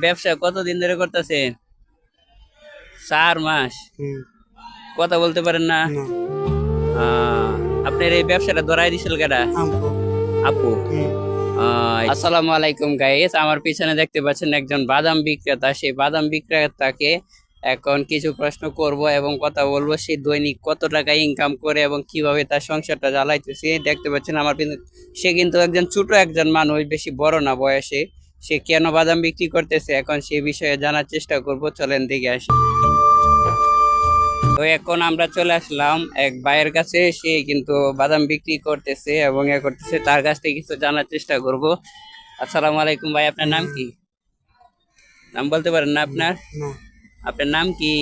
ব্যবসা কতদিন ধরে করতেছেন? 4 মাস। হুম, কথা বলতে পারেন না? না, আপনার এই ব্যবসাটা ধরাই দিছিল কেডা? আমফো, আপু। হুম, আসসালামু আলাইকুম গাইস, আমার পিছনে দেখতে পাচ্ছেন একজন বাদাম বিক্রেতা। সেই বাদাম বিক্রেতাকে এখন কিছু প্রশ্ন করব এবং কথা বলবো সে দৈনিক কত টাকা ইনকাম করে এবং কিভাবে তার সংসারটা চালাইতেছে। দেখতে পাচ্ছেন আমার সে কিন্তু একজন ছোট একজন মানুষ, বেশি বড় না বয়সে। সে কেন বাদাম বিক্রি করতেছে এখন সে বিষয়ে জানার চেষ্টা করব, চলেন দেখে আসি। তো এখন আমরা চলে আসলাম এক ভাইয়ের কাছে, সে কিন্তু বাদাম বিক্রি করতেছে এবং করতেছে, তার কাছ থেকে কিছু জানার চেষ্টা করব। আসসালামু আলাইকুম ভাই, আপনার নাম কি? নাম বলতে পারেন না আপনার? না, আপনার নাম কি?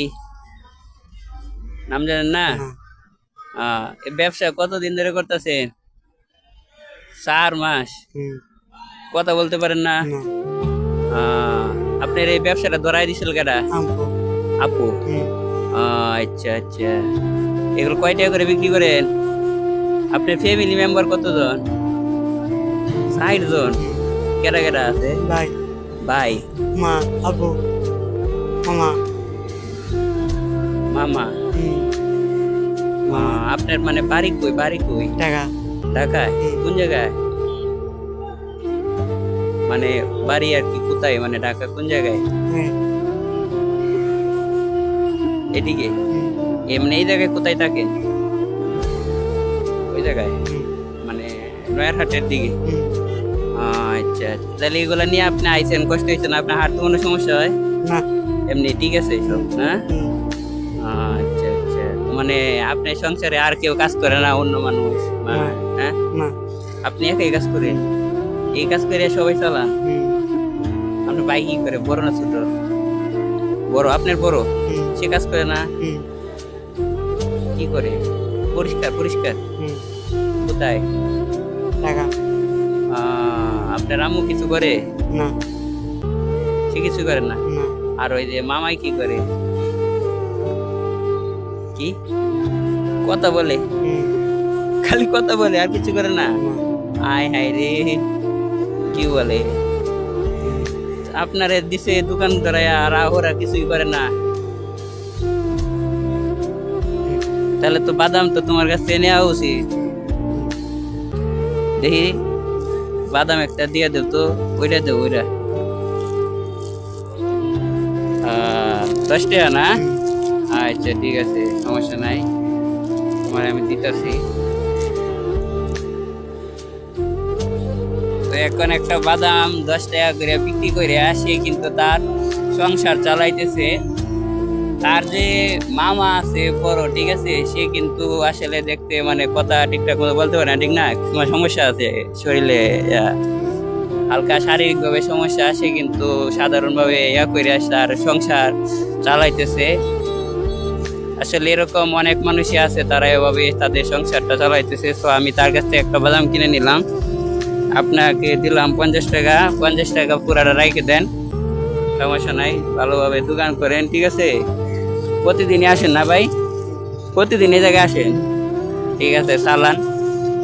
নাম জানেন না? না, এই ব্যবসা কতদিন ধরে করতেছেন? 4 মাস। হুম, কথা বলতে পারেন না? না, আপনার এই ব্যবসাটা ধরাই দিছিল কেডা? আমফো, আপু। হুম, আচ্ছা আচ্ছা, এগুলো কয় টাকা করে বিক্রি করেন? আপনার ফ্যামিলি মেম্বার কতজন? 60 জন। হুম, কেডা কেডা আছে? ভাই, ভাই, মা, আব্বু, মামা, মামা। হুম, আপনার মানে বাড়ি কই? বাড়ি কই? টাকা, ঢাকায়? হুম। কোন জায়গায়? মানে বাড়ি আর কি কোথায়, মানে ঢাকা কোন জায়গায়? হ্যাঁ, এদিকে? হুম, এমনি এই জায়গায় কোথায় থাকেন? ওই জায়গায় হুম, মানে নয়ারহাটের দিকে? হুম, আচ্ছা আচ্ছা, তাহলে এগুলা নিয়ে আপনি আইছেন, কষ্ট হয়েছে না? আপনার হাঁটতে কোনো সমস্যা হয়? না, এমনি ঠিক আছে সব না? হুম, আচ্ছা আচ্ছা, মানে আপনার সংসারে আর কেউ কাজ করে না, অন্য মানুষ? না, হ্যাঁ, না, আপনি একাই কাজ করেন? এই কাজ করে সবাই চালান? হুম, আপনার ভাই কি করে, বড় না ছোট? বড়, আপনার বড়। হুম, সে কাজ করে না? হুম, কি করে? পরিষ্কার পরিষ্কার? হুম, কোথায়? টাকা, আপনার আম্মু কিছু করে? না, সে কিছু করে না? না, আর ওই যে মামাই কি করে? কি কথা বলে? হুম, খালি কথা বলে, আর কিছু করে না? না, আয় হায় রে, কি বলে? আপনারে দিছে দোকান ধরায়া আর ওরা কিছুই করে না? তাহলে তো বাদাম তো তোমার কাছ থেকে নেওয়া উচিত। দেখি বাদাম একটা দিয়ে দেব তো, ওইটা দেব, ওইটা 10 টাকা না? আচ্ছা ঠিক আছে, সমস্যা নাই, তোমার আমি দিতেছি। তো এখন একটা বাদাম 10 টাকা করে বিক্রি করে সে কিন্তু তার সংসার চালাইতেছে। তার যে মামা আছে বড়, ঠিক আছে, সে কিন্তু আসলে দেখতে মানে কথা ঠিকঠাক মতো বলতে পারে না, ঠিক না? তোমার সমস্যা আছে শরীরে, হালকা শারীরিক ভাবে সমস্যা, সে কিন্তু সাধারণভাবে করে তার সংসার চালাইতেছে। আসলে এরকম অনেক মানুষই আছে, তারা এভাবে তাদের সংসারটা চালাইতেছে। তো আমি তার কাছ থেকে একটা বাদাম কিনে নিলাম, আপনাকে দিলাম 50 টাকা। 50 টাকা পুরাটা রাইখে দেন, সমস্যা নাই, ভালোভাবে দোকান করেন, ঠিক আছে? প্রতিদিনই আসেন না ভাই? প্রতিদিন এই জায়গায় আসেন? ঠিক আছে, চালান।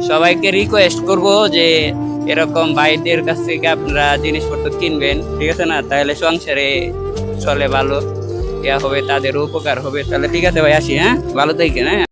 সবাইকে রিকোয়েস্ট করব যে এরকম ভাইদের কাছ থেকে আপনারা জিনিসপত্র কিনবেন, ঠিক আছে না? তাহলে সংসারে চলে ভালো, ইয়া হবে, তাদের উপকার হবে। তাহলে ঠিক আছে ভাই, আসি, হ্যাঁ? ভালো থাকেন, হ্যাঁ?